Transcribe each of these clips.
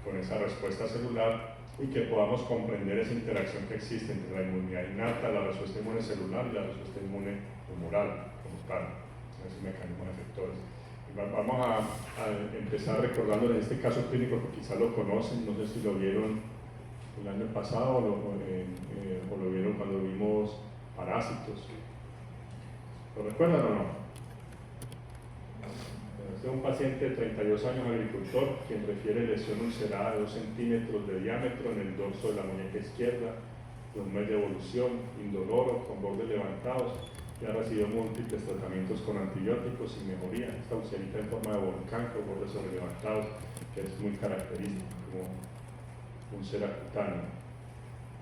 con esa respuesta celular y que podamos comprender esa interacción que existe entre la inmunidad innata, la respuesta inmune celular y la respuesta inmune humoral, como tal, esos mecanismos efectores. Vamos a empezar recordando en este caso clínico que quizás lo conocen, no sé si lo vieron el año pasado o lo vieron cuando vimos parásitos. ¿Lo recuerdan o no? Este es un paciente de 32 años, agricultor, quien refiere lesión ulcerada de 2 centímetros de diámetro en el dorso de la muñeca izquierda, de un mes de evolución, indoloro, con bordes levantados, y ha recibido múltiples tratamientos con antibióticos sin mejoría. Esta ulcerita en forma de volcán con bordes sobrelevantados, que es muy característico como úlcera cutánea.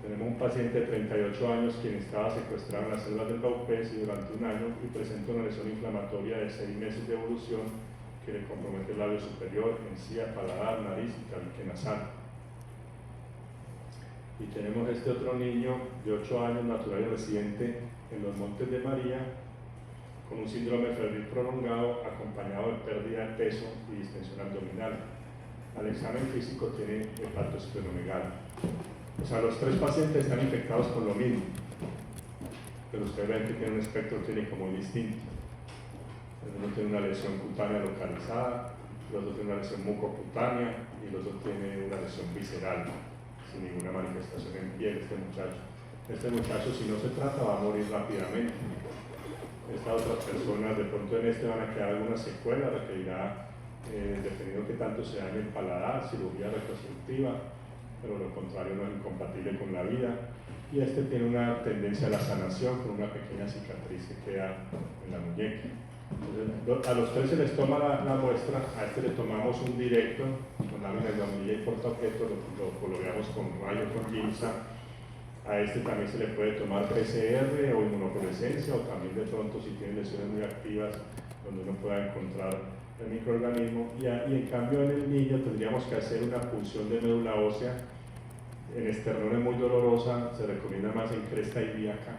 Tenemos un paciente de 38 años quien estaba secuestrado en las células del Baupex y durante un año y presenta una lesión inflamatoria de 6 meses de evolución que le compromete el labio superior, encía, paladar, nariz y tabique nasal. Y tenemos este otro niño de 8 años, natural y residente en los Montes de María, con un síndrome febril prolongado acompañado de pérdida de peso y distensión abdominal. Al examen físico tiene hepatosplenomegalia. O sea, los 3 pacientes están infectados con lo mismo, pero ustedes ven que tiene un espectro clínico muy distinto. Uno tiene una lesión cutánea localizada, el otro tiene una lesión mucocutánea y el otro tiene una lesión visceral, sin ninguna manifestación en piel. Este muchacho, si no se trata, va a morir rápidamente. Estas otras personas, de pronto en este van a quedar alguna secuela, requerirá, dependiendo que tanto se dañe el paladar, cirugía reconstructiva, pero lo contrario no es incompatible con la vida. Y este tiene una tendencia a la sanación con una pequeña cicatriz que queda en la muñeca. Entonces, a los 3 se les toma la muestra, a este le tomamos un directo con lámina de amarilla y portaobjeto, lo coloreamos con rayo con ginza. A este también se le puede tomar PCR o inmunofluorescencia, o también de pronto si tiene lesiones muy activas donde uno pueda encontrar el microorganismo. Y en cambio en el niño tendríamos que hacer una punción de médula ósea. En esternón es muy dolorosa, se recomienda más en cresta ilíaca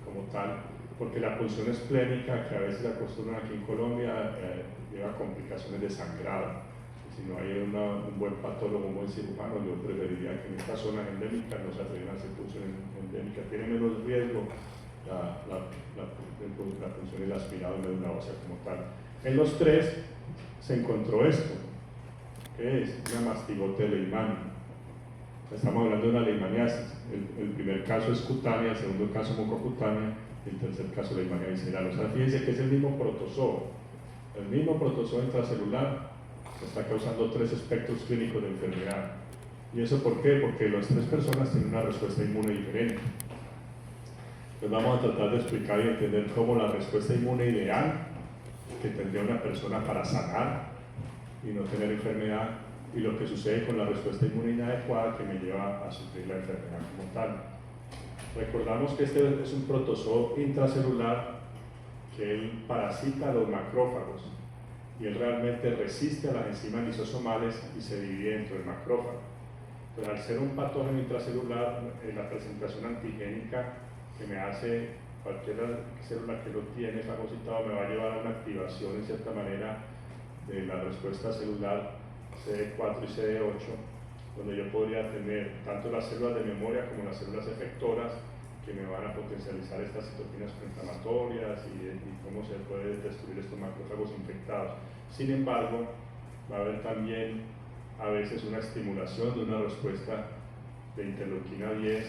como tal, porque la punción esplénica, que a veces acostumbran aquí en Colombia, lleva complicaciones de sangrado. Si no hay un buen patólogo, un buen cirujano, yo preferiría que en esta zona endémica no se atrevieran a hacer punción endémica. Tiene menos riesgo la punción y el aspirado de médula ósea como tal. En los 3 se encontró esto, que es una mastigote leishmania. Estamos hablando de una leishmaniasis. El primer caso es cutánea, el segundo caso mucocutánea, y el tercer caso leishmania visceral. O sea, fíjense que es el mismo protozoo. El mismo protozoo intracelular está causando 3 espectros clínicos de enfermedad. ¿Y eso por qué? Porque las 3 personas tienen una respuesta inmune diferente. Entonces vamos a tratar de explicar y entender cómo la respuesta inmune ideal que tendría una persona para sanar y no tener enfermedad, y lo que sucede con la respuesta inmune inadecuada que me lleva a sufrir la enfermedad como tal. Recordamos que este es un protozoo intracelular que él parasita a los macrófagos y él realmente resiste a las enzimas lisosomales y se divide dentro del macrófago. Pero al ser un patógeno intracelular, la presentación antigénica que me hace cualquier célula que lo tiene fagocitado me va a llevar a una activación en cierta manera de la respuesta celular CD4 y CD8, donde yo podría tener tanto las células de memoria como las células efectoras que me van a potencializar estas citoquinas proinflamatorias y cómo se puede destruir estos macrófagos infectados. Sin embargo, va a haber también a veces una estimulación de una respuesta de interleuquina 10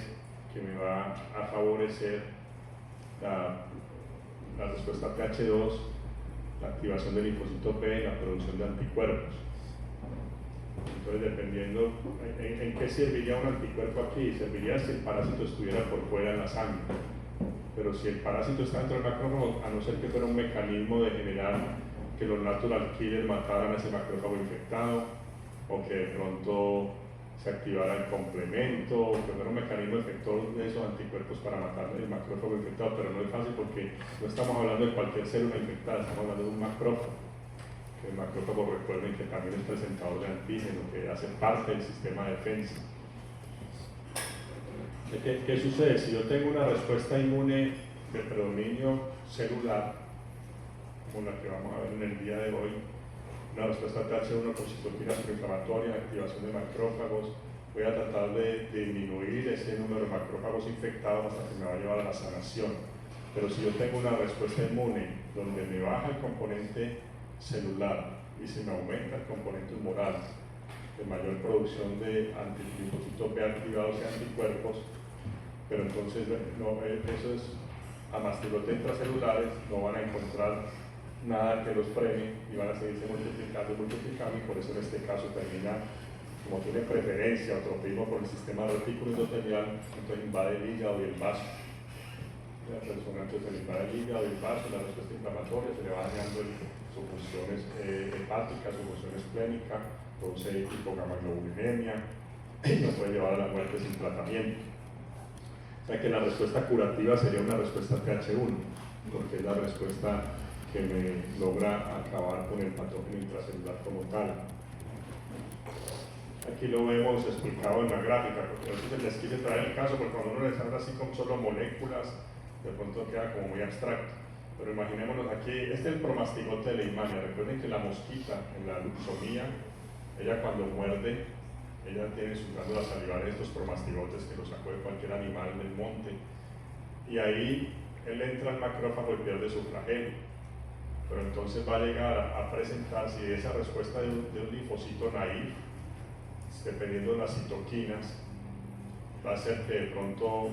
que me va a favorecer la respuesta TH2, la activación del linfocito B y la producción de anticuerpos. Entonces, dependiendo en qué serviría un anticuerpo aquí, serviría si el parásito estuviera por fuera en la sangre. Pero si el parásito está dentro del macrófago, a no ser que fuera un mecanismo de generar que los natural killers mataran a ese macrófago infectado, o que de pronto se activara el complemento, o que fuera un mecanismo efector de esos anticuerpos para matar el macrófago infectado, pero no es fácil porque no estamos hablando de cualquier célula infectada, estamos hablando de un macrófago. El macrófago, recuerden que también es presentador de antígeno, que hace parte del sistema de defensa. ¿Qué sucede? Si yo tengo una respuesta inmune de predominio celular, como la que vamos a ver en el día de hoy, una respuesta TH1 con citoquinas proinflamatorias, activación de macrófagos. Voy a tratar de disminuir ese número de macrófagos infectados hasta que me va a llevar a la sanación. Pero si yo tengo una respuesta inmune donde me baja el componente celular y se me aumenta el componente humoral, de mayor producción de antilinfocitos B activados y anticuerpos, pero entonces no, esos amastilotes intracelulares no van a encontrar nada que los frene y van a seguirse multiplicando y por eso en este caso termina, como tiene preferencia o tropismo por el sistema retículo endotelial, entonces invade el hígado y el vaso. La persona entonces le invade el hígado y el vaso, la respuesta inflamatoria, se le va dañando sus funciones hepáticas, su función esplénica, produce hipogamaglobuleminemia y nos puede llevar a la muerte sin tratamiento. O sea que la respuesta curativa sería una respuesta TH1, porque es la respuesta que me logra acabar con el patógeno intracelular como tal. Aquí lo vemos explicado en la gráfica, porque a veces les quise traer el caso, porque cuando uno les habla así con solo moléculas, de pronto queda como muy abstracto. Pero imaginémonos aquí, este es el promastigote de Leishmania. Recuerden que la mosquita en la luxomía, ella cuando muerde, ella tiene sus glándulas salivales, estos promastigotes que los sacó de cualquier animal del monte, y ahí él entra al macrófago y pierde su flagelo. Pero entonces va a llegar a presentarse esa respuesta de un linfocito naïf, dependiendo de las citoquinas, va a hacer que de pronto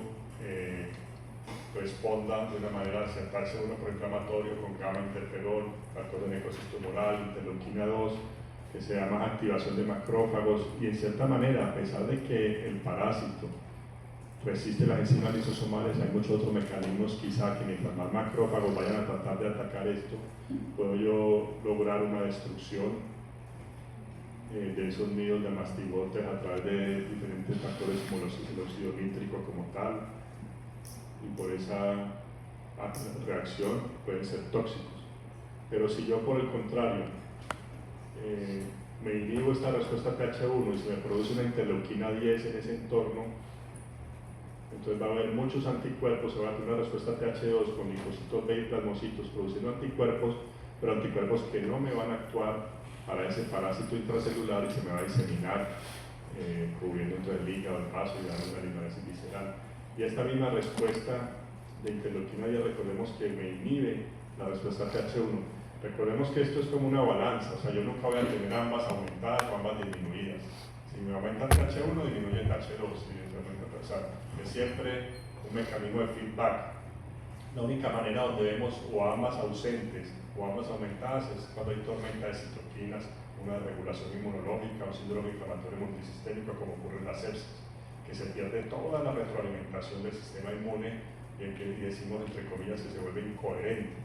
responda de una manera hacia TH1 proinflamatorio con gamma interferón, factor de necrosis tumoral, interleuquina 2, que se llama activación de macrófagos, y en cierta manera, a pesar de que el parásito resiste las enzimas lisosomales, hay muchos otros mecanismos quizá que mientras más macrófagos vayan a tratar de atacar esto, puedo yo lograr una destrucción de esos nidos de mastigotes a través de diferentes factores como el óxido nítrico como tal, y por esa reacción pueden ser tóxicos. Pero si yo por el contrario me inhibo esta respuesta TH1 y se me produce una interleuquina 10 en ese entorno, entonces va a haber muchos anticuerpos, se va a tener una respuesta TH2 con linfocitos B y plasmocitos produciendo anticuerpos, pero anticuerpos que no me van a actuar para ese parásito intracelular y se me va a diseminar, cubriendo entonces el hígado, el vaso y dando una limaresis visceral. Y esta misma respuesta de interleuquina 10, recordemos que me inhibe la respuesta TH1. Recordemos que esto es como una balanza, o sea, yo nunca voy a tener ambas aumentadas o ambas disminuidas. Si me aumenta el TH1, disminuye el TH2, o sea, es siempre un mecanismo de feedback. La única manera donde vemos o ambas ausentes o ambas aumentadas es cuando hay tormenta de citoquinas, una regulación inmunológica, un síndrome inflamatorio multisistémico como ocurre en la sepsis, que se pierde toda la retroalimentación del sistema inmune y en que decimos entre comillas que se vuelve incoherente.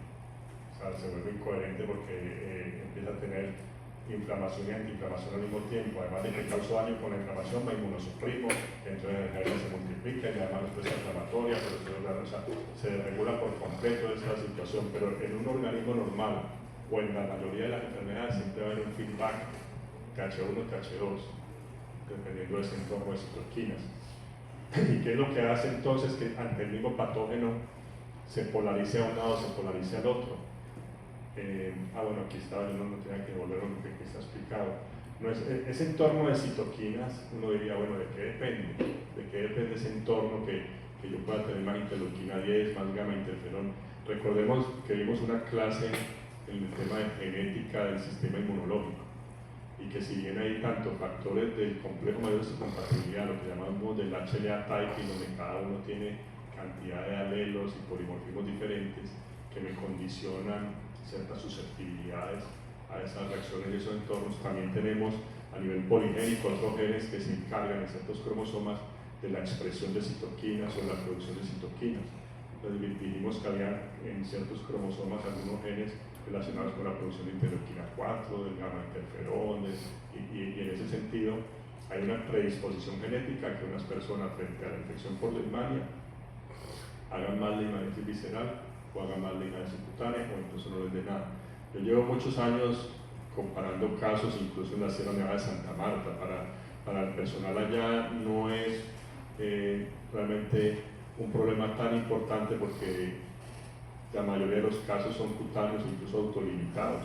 O sea, se vuelve incoherente porque empieza a tener inflamación y antiinflamación al mismo tiempo, además de que causa daño con la inflamación, va inmunosuprimo, entonces el gen se multiplica y además respuesta inflamatoria, pero se desregula por completo esta situación, pero en un organismo normal o en la mayoría de las enfermedades siempre va a haber un feedback TH1 TH2, dependiendo de ese entorno de citoquinas. ¿Y qué es lo que hace entonces que ante el mismo patógeno se polarice a un lado, se polarice al otro? Bueno, aquí estaba, yo no tenía que volver a lo que está explicado. No es, ese entorno de citoquinas, uno diría, bueno, ¿de qué depende? ¿De qué depende ese entorno que yo pueda tener más interleuquina 10, más gamma interferón? Recordemos que vimos una clase en el tema de genética del sistema inmunológico, y que si bien hay tanto factores del complejo mayor de compatibilidad, lo que llamamos del HLA typing, donde cada uno tiene cantidad de alelos y polimorfismos diferentes que me condicionan ciertas susceptibilidades a esas reacciones de esos entornos, también tenemos a nivel poligénico otros genes que se encargan en ciertos cromosomas de la expresión de citoquinas o de la producción de citoquinas. Entonces dijimos que había en ciertos cromosomas algunos genes relacionados con la producción de interleuquina 4, del gamma interferón, y en ese sentido hay una predisposición genética que unas personas frente a la infección por Leishmania hagan más leishmaniasis visceral o hagan más leishmaniasis cutánea o incluso no les dé nada. Yo llevo muchos años comparando casos, incluso en la Sierra Nevada de Santa Marta. Para el personal allá no es realmente un problema tan importante porque la mayoría de los casos son cutáneos, incluso autolimitados.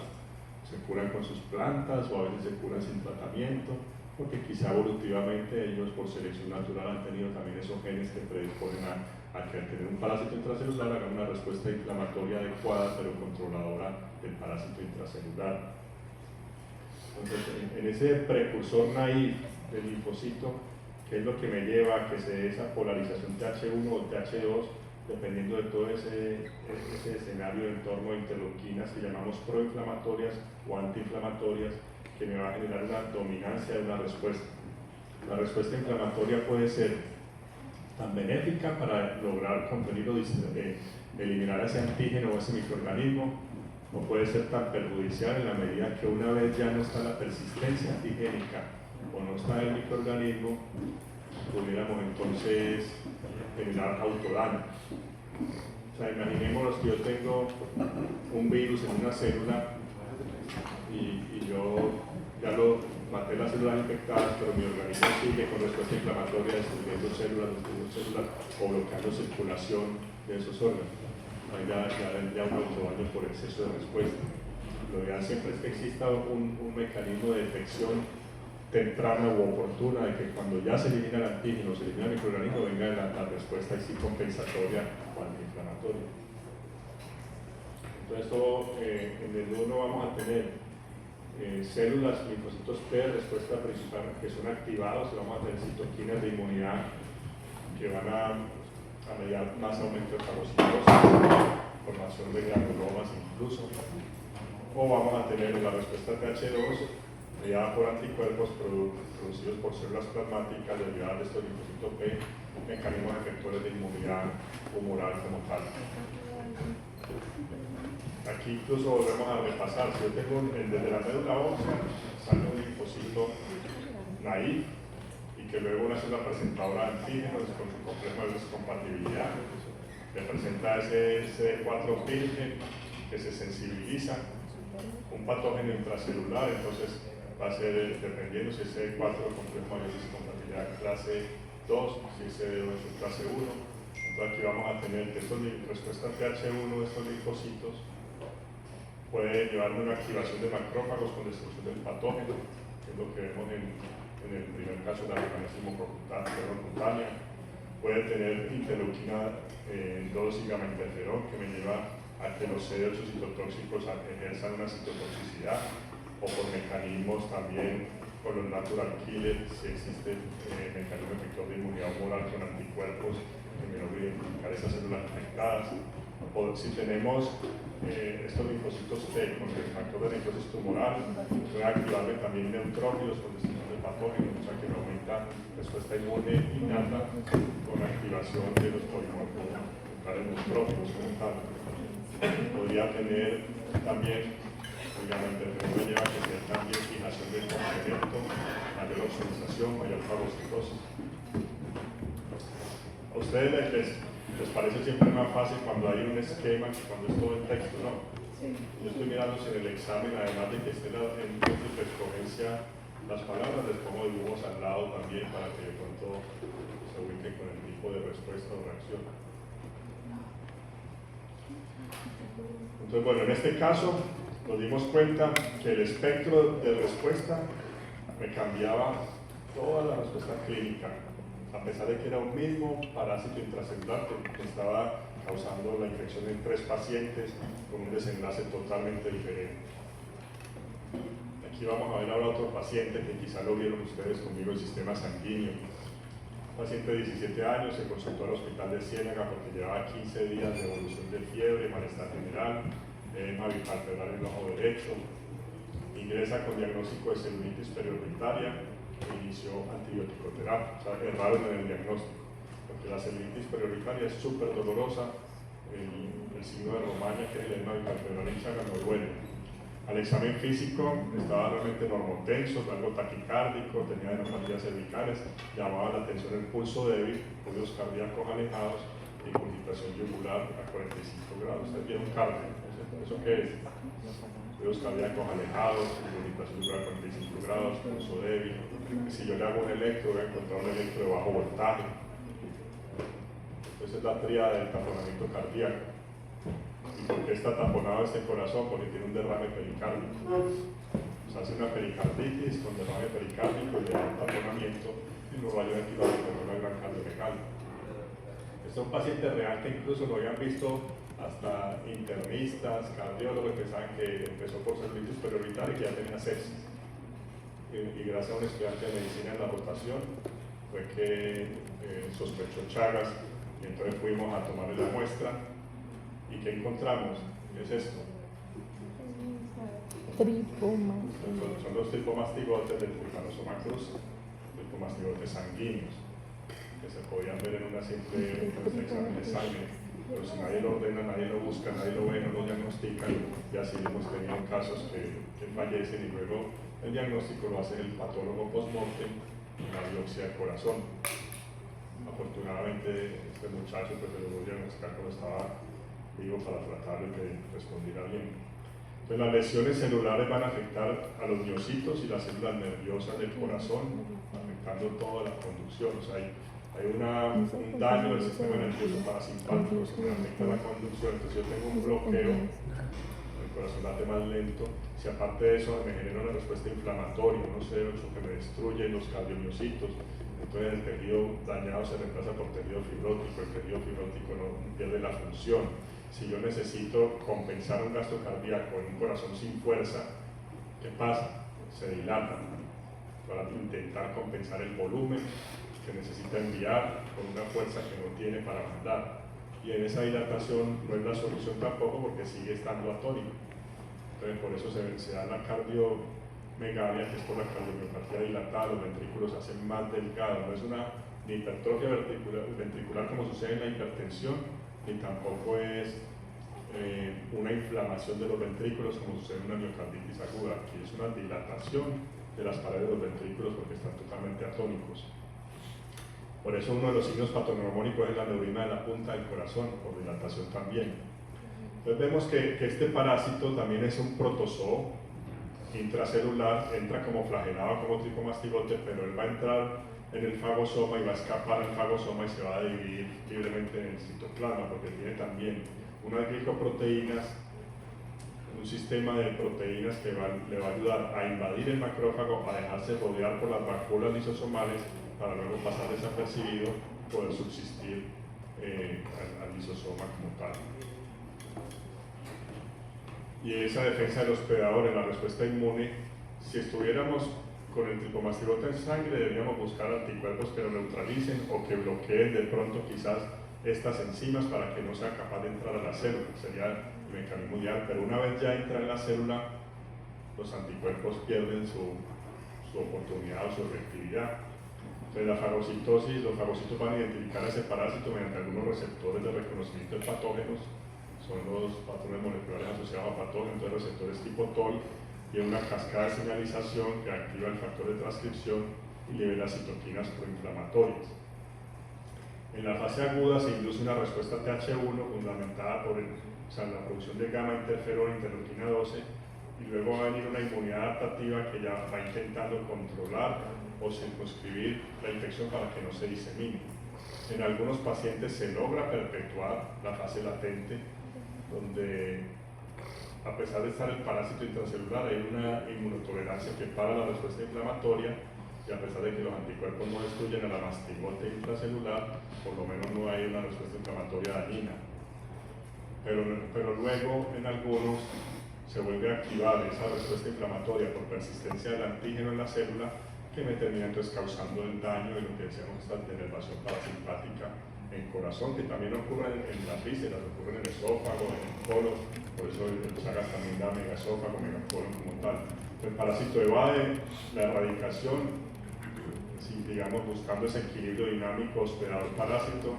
O se curan con sus plantas o a veces se curan sin tratamiento, porque quizá evolutivamente ellos por selección natural han tenido también esos genes que predisponen a que al tener un parásito intracelular hagan una respuesta inflamatoria adecuada pero controladora del parásito intracelular. Entonces, en ese precursor naïf del linfocito, ¿qué es lo que me lleva a que se dé esa polarización TH1 o TH2, dependiendo de todo ese escenario en torno a interleuquinas que llamamos proinflamatorias o antiinflamatorias, que me va a generar una dominancia de una respuesta? La respuesta inflamatoria puede ser tan benéfica para lograr contener o eliminar ese antígeno o ese microorganismo, o puede ser tan perjudicial en la medida que una vez ya no está la persistencia antigénica o no está el microorganismo, pudiéramos entonces generar autodaño. O sea, imaginémonos que yo tengo un virus en una célula y yo ya lo maté las células infectadas, pero mi organismo sigue con respuesta inflamatoria, destruyendo células o bloqueando circulación de esos órganos. Ahí ya vendría un autodaño por exceso de respuesta. Lo ideal siempre es que exista un mecanismo de detección temprana u oportuna de que cuando ya se elimina el antígeno, se elimina el microorganismo, venga la respuesta así compensatoria o antiinflamatoria. Entonces, en el 1 vamos a tener células, linfocitos T de respuesta principal que son activados, y vamos a tener citoquinas de inmunidad que van a mediar más aumento de fagocitosis, formación de granulomas incluso, o vamos a tener la respuesta TH2 mediada por anticuerpos producidos por células plasmáticas derivadas de estos linfocitos P, mecanismos efectores de inmunidad humoral como tal. Aquí incluso volvemos a repasar, si yo tengo desde la médula ósea sale un linfocito naïf y que luego una célula presentadora de antígenos con su complejo de descompatibilidad que presenta ese CD4 virgen que se sensibiliza, un patógeno intracelular, entonces va a ser, dependiendo si es CD4 complejo de descompatibilidad clase 2, si es CD2 clase 1. Entonces aquí vamos a tener que respuesta TH1 de estos linfocitos puede llevar a una activación de macrófagos con destrucción del patógeno, que es lo que vemos en el primer caso de la mecanismo cutánea. Puede tener interleuquina 2 y gamma interferón, que me lleva a que los CD8 citotóxicos ejerzan una citotoxicidad, o por mecanismos también con los natural killers, si existe mecanismo efector de inmunidad humoral con anticuerpos que me logran identificar esas células infectadas. O si tenemos estos linfocitos T con el factor de necrosis tumoral, puede activarme también neutrófilos con destrucción de patógenos, o sea que me aumenta respuesta inmune innata con activación de los polimorfos neutrales neutrófilos como tal. Podría tener también, obviamente, me lleva a que sea también fijación del complemento, mayor oxidatización, mayor fagocitosis. A ustedes les parece siempre más fácil cuando hay un esquema que cuando es todo el texto, ¿no? Sí. Yo estoy mirando si en el examen, además de que esté en múltiple escogencia las palabras, les pongo dibujos al lado también para que de pronto se ubiquen con el tipo de respuesta o reacción. Entonces, bueno, en este caso nos dimos cuenta que el espectro de respuesta me cambiaba toda la respuesta clínica, a pesar de que era un mismo parásito intracelular que estaba causando la infección en 3 pacientes con un desenlace totalmente diferente. Aquí vamos a ver ahora otro paciente que quizá lo vieron ustedes conmigo, el sistema sanguíneo. Un paciente de 17 años se consultó al hospital de Ciénaga porque llevaba 15 días de evolución de fiebre, malestar general, edema bipalpebral en el ojo derecho. Ingresa con diagnóstico de celulitis periorbitaria. Inició antibiótico-terapia, o sea, errado en el diagnóstico, porque la celulitis perioritaria es súper dolorosa, el signo de Romaña, que es el edema bipalpebral en Chagas, no duele. Al examen físico estaba realmente normotenso, algo taquicárdico, tenía adenopatías cervicales, llamaba la atención el pulso débil, ruidos cardíacos alejados y concentración yugular a 45 grados. Ustedes vieron cardio, ¿eso qué es? Ruidos cardíacos alejados, concentración yugular a 45 grados, pulso débil. Si yo le hago un electro, voy a encontrar un electro de bajo voltaje. Entonces es la tríada del taponamiento cardíaco. ¿Y por qué está taponado este corazón? Porque tiene un derrame pericárdico. Se hace una pericarditis con derrame pericárdico y le da un taponamiento y los rayos X lo hacen una gran cardiomegalia. Este es un paciente real que incluso lo habían visto hasta internistas, cardiólogos, pensaban que empezó por servicios prioritarios y que ya tenía sepsis. Y gracias a un estudiante de medicina en la rotación fue que sospechó Chagas y entonces fuimos a tomarle la muestra. ¿Y qué encontramos? ¿Qué es esto? Son los tripomastigotes del trypanosoma cruzi, tripomastigotes sanguíneos, que se podían ver en una simple examen de sangre. Pero si nadie lo ordena, nadie lo busca, nadie lo ve, no lo diagnostican, y así hemos tenido casos que fallecen y luego el diagnóstico lo hace el patólogo post-mortem, una biopsia del corazón. Afortunadamente este muchacho pues se logró diagnosticar cuando estaba vivo para tratarlo y que respondiera bien. Entonces las lesiones celulares van a afectar a los miocitos y las células nerviosas del corazón, afectando toda la conducción. O sea, hay un daño del sistema nervioso parasimpático que afecta la conducción. Entonces yo tengo un bloqueo, el corazón late más lento. Si aparte de eso me genera una respuesta inflamatoria, unos C8 que me destruye los cardiomiocitos, entonces el tejido dañado se reemplaza por tejido fibrótico, el tejido fibrótico no pierde la función. Si yo necesito compensar un gasto cardíaco en un corazón sin fuerza, ¿qué pasa? Se dilata para intentar compensar el volumen que necesita enviar con una fuerza que no tiene para mandar. Y en esa dilatación no es la solución tampoco porque sigue estando atónico. Entonces por eso se da la cardiomegalia, que es por la cardiomiopatía dilatada, los ventrículos se hacen más delgados, no es una ni hipertrofia ventricular como sucede en la hipertensión, ni tampoco es una inflamación de los ventrículos como sucede en una miocarditis aguda. Aquí es una dilatación de las paredes de los ventrículos porque están totalmente atónicos. Por eso uno de los signos patognomónicos es la neurina de la punta del corazón, por dilatación también. Entonces vemos que este parásito también es un protozoo intracelular, entra como flagelado, como tripomastigote, pero él va a entrar en el fagosoma y va a escapar al fagosoma y se va a dividir libremente en el citoplasma, porque tiene también unas glicoproteínas, un sistema de proteínas que le va a ayudar a invadir el macrófago, a dejarse rodear por las vacuolas lisosomales para luego pasar desapercibido y poder subsistir al lisosoma como tal. Y esa defensa del hospedador en la respuesta inmune, si estuviéramos con el tripomastigote en sangre, deberíamos buscar anticuerpos que lo neutralicen o que bloqueen de pronto quizás estas enzimas para que no sea capaz de entrar a la célula. Sería el mecanismo ideal, pero una vez ya entra en la célula, los anticuerpos pierden su oportunidad o su efectividad. Entonces la fagocitosis, los fagocitos van a identificar a ese parásito mediante algunos receptores de reconocimiento de patógenos, son los patrones moleculares asociados a patógenos, entonces receptores tipo TOL, y una cascada de señalización que activa el factor de transcripción y libera citoquinas proinflamatorias. En la fase aguda se induce una respuesta TH1 fundamentada por la producción de gamma interferón, interleuquina 12, y luego va a venir una inmunidad adaptativa que ya va intentando controlar o circunscribir la infección para que no se disemine. En algunos pacientes se logra perpetuar la fase latente, donde a pesar de estar el parásito intracelular hay una inmunotolerancia que para la respuesta inflamatoria, y a pesar de que los anticuerpos no destruyen a la mastigote intracelular, por lo menos no hay una respuesta inflamatoria dañina. Pero luego en algunos se vuelve a activar esa respuesta inflamatoria por persistencia del antígeno en la célula, que me termina entonces causando el daño de lo que decíamos, esta denervación parasimpática en corazón, que también ocurre en las vísceras, ocurre en el esófago, en el colon, por eso el Chagas también da megaesófago, megacolon como tal. El parásito evade la erradicación, digamos, buscando ese equilibrio dinámico hospedador-parásito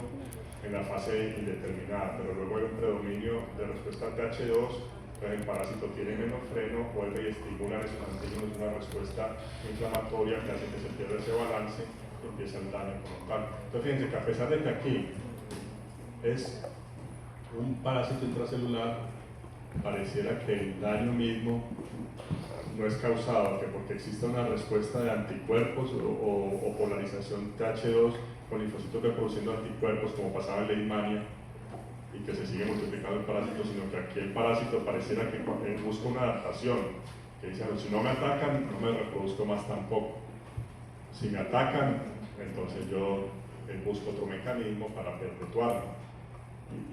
en la fase indeterminada, pero luego hay un predominio de respuesta TH2, entonces el parásito tiene menos freno, vuelve y estimula en esos antígenos una respuesta inflamatoria que hace que se pierda ese balance y empieza el daño como tal. Entonces fíjense que a pesar de que aquí es un parásito intracelular, pareciera que el daño mismo no es causado que porque exista una respuesta de anticuerpos o polarización TH2 con linfocitos produciendo anticuerpos, como pasaba en Leishmania, y que se sigue multiplicando el parásito, sino que aquí el parásito pareciera que busca una adaptación, que dice, si no me atacan, no me reproduzco más tampoco. Si me atacan, entonces yo busco otro mecanismo para perpetuarlo.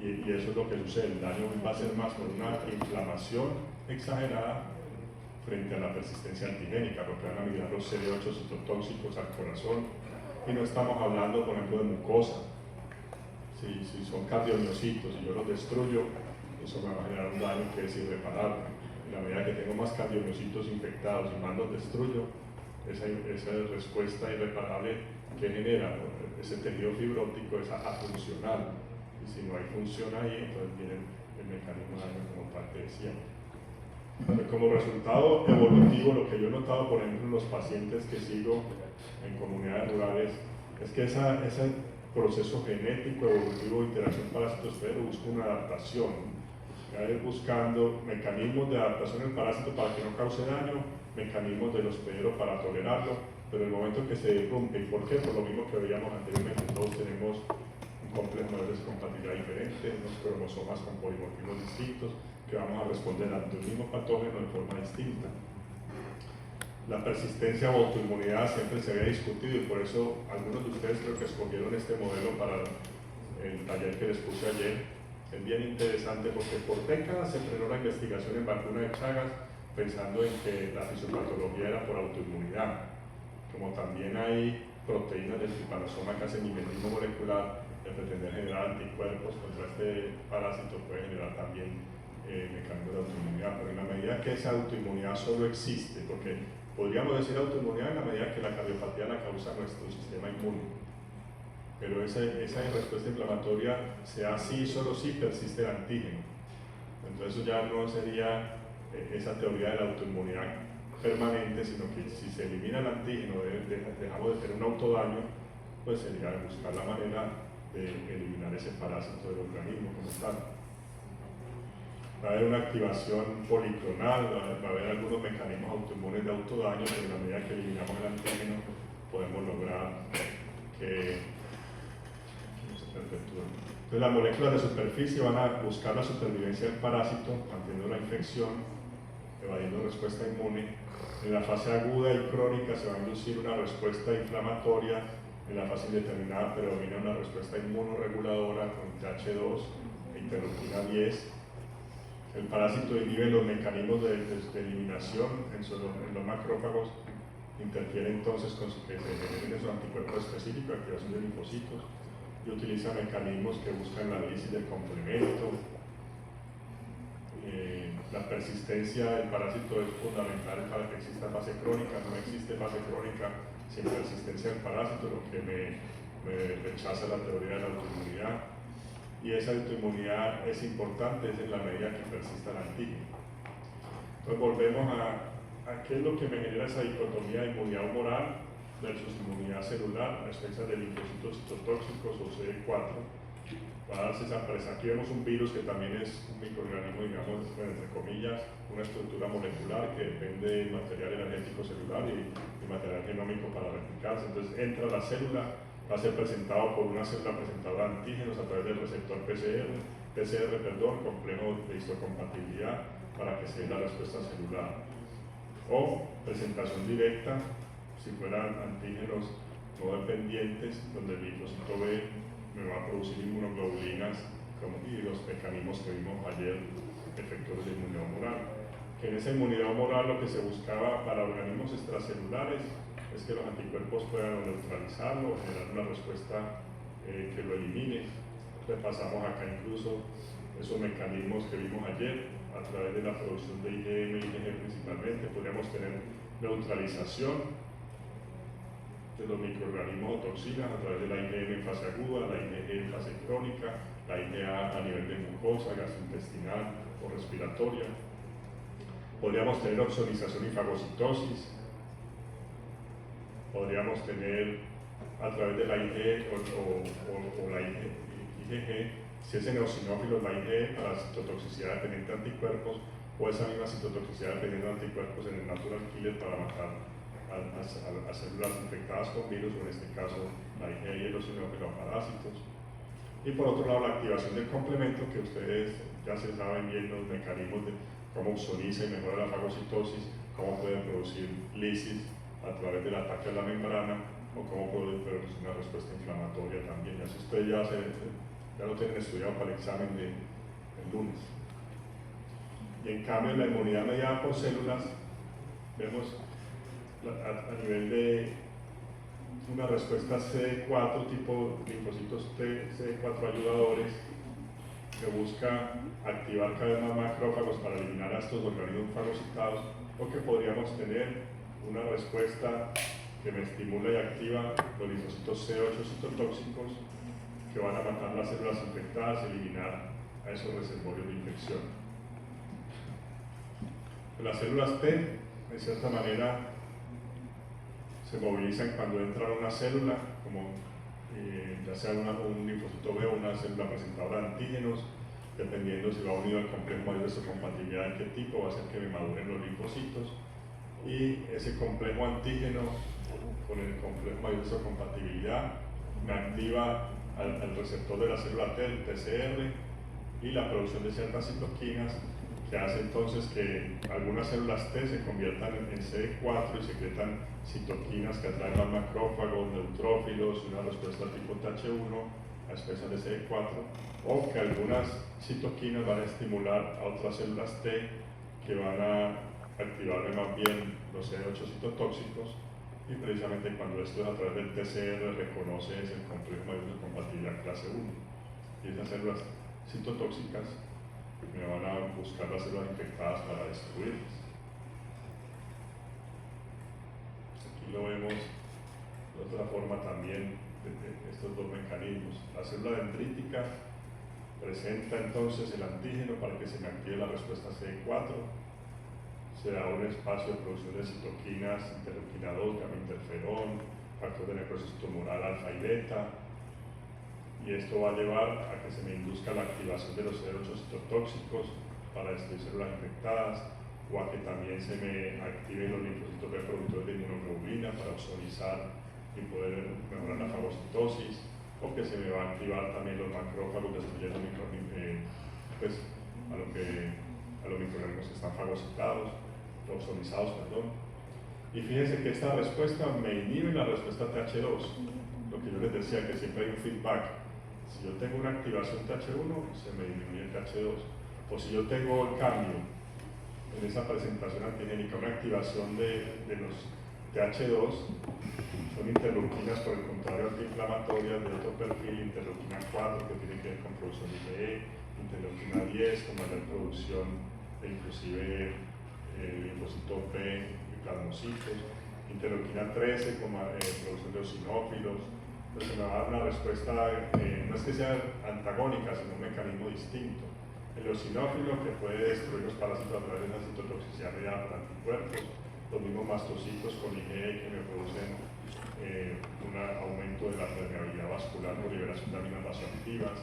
Y eso es lo que sucede, el daño va a ser más por una inflamación exagerada frente a la persistencia antigénica, porque van a migrar los CD8 citotóxicos al corazón, y no estamos hablando, por ejemplo, de mucosa. Si son cardiomiocitos y yo los destruyo, eso me va a generar un daño que es irreparable. En la medida que tengo más cardiomiocitos infectados y más los destruyo, esa respuesta irreparable que genera ese tejido fibrótico es afuncional. Y si no hay función ahí, entonces viene el mecanismo de daño como tal que decía. Como resultado evolutivo, lo que yo he notado, por ejemplo, en los pacientes que sigo en comunidades rurales, es que ese proceso genético, evolutivo, interacción parásito-hospedero busca una adaptación. Ir buscando mecanismos de adaptación del parásito para que no cause daño, mecanismos del hospedero para tolerarlo, pero en el momento que se irrumpe, ¿y por qué? Por lo mismo que veíamos anteriormente, todos tenemos un complejo de descompatibilidad diferente, unos cromosomas con polimorfismos distintos, que vamos a responder ante un mismo patógeno de forma distinta. La persistencia o autoinmunidad siempre se había discutido y por eso algunos de ustedes creo que escogieron este modelo para el taller que les puse ayer. Es bien interesante porque por décadas se frenó la investigación en vacuna de Chagas pensando en que la fisiopatología era por autoinmunidad. Como también hay proteínas del trypanosoma que hacen mimetismo molecular, el pretender generar anticuerpos contra este parásito puede generar también mecanismos de autoinmunidad, pero en la medida que esa autoinmunidad solo existe, porque podríamos decir autoinmunidad en la medida que la cardiopatía la causa nuestro sistema inmune, pero esa respuesta inflamatoria sea así, solo si persiste el antígeno. Entonces eso ya no sería esa teoría de la autoinmunidad permanente, sino que si se elimina el antígeno, dejamos de tener un autodaño, pues sería buscar la manera de eliminar ese parásito del organismo como tal. Va a haber una activación policlonal, va a haber algunos mecanismos autoinmunes de autodaño, pero en la medida que eliminamos el antígeno podemos lograr que no se perpetúen. Entonces las moléculas de superficie van a buscar la supervivencia del parásito, manteniendo la infección, evadiendo respuesta inmune. En la fase aguda y crónica se va a inducir una respuesta inflamatoria, en la fase indeterminada predomina una respuesta inmunoreguladora con TH2 e interleuquina 10. El parásito inhibe los mecanismos de eliminación en los macrófagos, interfiere entonces con que se generen esos anticuerpos específicos, activación de linfocitos, y utiliza mecanismos que buscan la lisis del complemento. La persistencia del parásito es fundamental para que exista fase crónica. No existe fase crónica sin persistencia del parásito, lo que me rechaza la teoría de la autoinmunidad. Y esa autoinmunidad es importante, es en la medida que persista el antígeno. Entonces volvemos a qué es lo que me genera esa dicotomía de inmunidad humoral versus inmunidad celular, las expensas de linfocitos citotóxicos o CD4. Va a darse esa presa. Aquí vemos un virus que también es un microorganismo, digamos, entre comillas, una estructura molecular que depende del material energético celular y material genómico para replicarse. Entonces entra a la célula, va a ser presentado por una célula presentadora de antígenos a través del receptor PCR, complejo de histocompatibilidad para que se dé la respuesta celular. O presentación directa, si fueran antígenos no dependientes, donde el linfocito B me va a producir inmunoglobulinas y los mecanismos que vimos ayer, efectores de inmunidad humoral. Que en esa inmunidad humoral lo que se buscaba para organismos extracelulares es que los anticuerpos puedan neutralizarlo, generar una respuesta que lo elimine. Repasamos acá incluso esos mecanismos que vimos ayer a través de la producción de IgM y IgG principalmente. Podríamos tener neutralización de los microorganismos o toxinas a través de la IgM en fase aguda, la IgG en fase crónica, la IgA a nivel de mucosa, gastrointestinal o respiratoria. Podríamos tener oxonización y fagocitosis. Podríamos tener a través de la IgG o la IgG, si es en eosinófilos, la IgE para citotoxicidad dependiente de anticuerpos, o esa misma citotoxicidad dependiente de anticuerpos en el natural killer para matar a células infectadas con virus, o en este caso la IgE y el eosinófilo a parásitos. Y por otro lado, la activación del complemento, que ustedes ya se saben bien los mecanismos de cómo ozoniza y mejora la fagocitosis, cómo pueden producir lisis a través del ataque a la membrana, o cómo puede producir una respuesta inflamatoria también. Así ustedes ya lo tienen estudiado para el examen del lunes. Y en cambio, la inmunidad mediada por células, vemos a nivel de una respuesta CD4, tipo linfocitos T, CD4 ayudadores, que busca activar cada vez más macrófagos para eliminar a estos organismos fagocitados, o que podríamos tener una respuesta que me estimula y activa los linfocitos C8 citotóxicos, que van a matar las células infectadas y eliminar a esos reservorios de infección. Las células T, de cierta manera, se movilizan cuando entra una célula, como ya sea un linfocito B o una célula presentadora de antígenos, dependiendo si va unido al complejo mayor de histocompatibilidad, de qué tipo, va a hacer que me maduren los linfocitos. Y ese complejo antígeno con el complejo mayor de histocompatibilidad me activa al receptor de la célula T, el TCR, y la producción de ciertas citoquinas, que hace entonces que algunas células T se conviertan en CD4 y secretan citoquinas que atraen más macrófagos, neutrófilos, una respuesta tipo TH1 a especies de CD4, o que algunas citoquinas van a estimular a otras células T que van a activarme más bien los CD8 citotóxicos, y precisamente cuando esto es a través del TCR reconoce el complejo mayor de compatibilidad clase 1, y esas células citotóxicas me van a buscar las células infectadas para destruirlas. Aquí lo vemos de otra forma también, de estos dos mecanismos. La célula dendrítica presenta entonces el antígeno para que se me active la respuesta CD4, se da un espacio de producción de citoquinas, interleuquina 2, gamma interferón, factor de necrosis tumoral alfa y beta, y esto va a llevar a que se me induzca la activación de los CD8 citotóxicos para destruir células infectadas, o a que también se me activen los linfocitos B productores de inmunoglobulina para ozonizar y poder mejorar la fagocitosis, o que se me va a activar también los macrófagos destruyendo pues, a los microorganismos que están fagocitados, ozonizados, perdón. Y fíjense que esta respuesta me inhibe la respuesta TH2, lo que yo les decía, que siempre hay un feedback. Si yo tengo una activación TH1, se me disminuye el TH2. O si yo tengo el cambio en esa presentación antigénica, una activación de los TH2, son interleuquinas, por el contrario, antiinflamatorias de otro perfil, interleuquina 4, que tiene que ver con producción de IgE, interleuquina 10, con mayor producción de inclusive linfocito B y plasmocitos, interleuquina 13, con producción de eosinófilos. Entonces me va a dar una respuesta, no es que sea antagónica, sino un mecanismo distinto. El eosinófilo, que puede destruir los parásitos a través de una citotoxicidad mediada por anticuerpos, los mismos mastocitos con IgE que me producen un aumento de la permeabilidad vascular por liberación de aminas vasoactivas,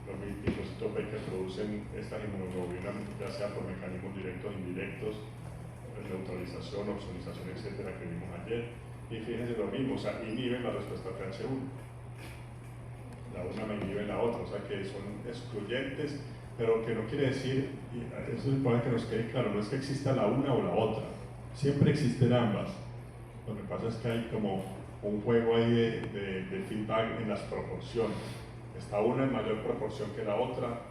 los linfocitos B que producen esta inmunoglobulina, ya sea por mecanismos directos o indirectos, neutralización, ozonización, etcétera, que vimos ayer. Y fíjense lo mismo, o sea, inhiben la respuesta TH1. La una me inhibe la otra, o sea que son excluyentes, pero que no quiere decir, y eso es importante que nos quede claro, no es que exista la una o la otra, siempre existen ambas. Lo que pasa es que hay como un juego ahí de feedback en las proporciones. Está una en mayor proporción que la otra,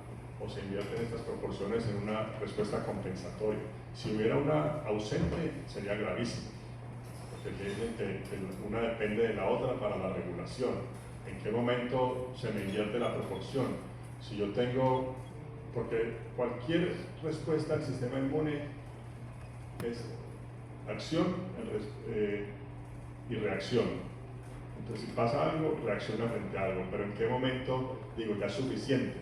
o se invierten estas proporciones en una respuesta compensatoria. Si hubiera una ausente, sería gravísimo, porque una depende de la otra para la regulación. ¿En qué momento se me invierte la proporción? Si yo tengo, porque cualquier respuesta al sistema inmune es acción y reacción. Entonces, si pasa algo, reacciona frente a algo, pero ¿en qué momento digo ya es suficiente?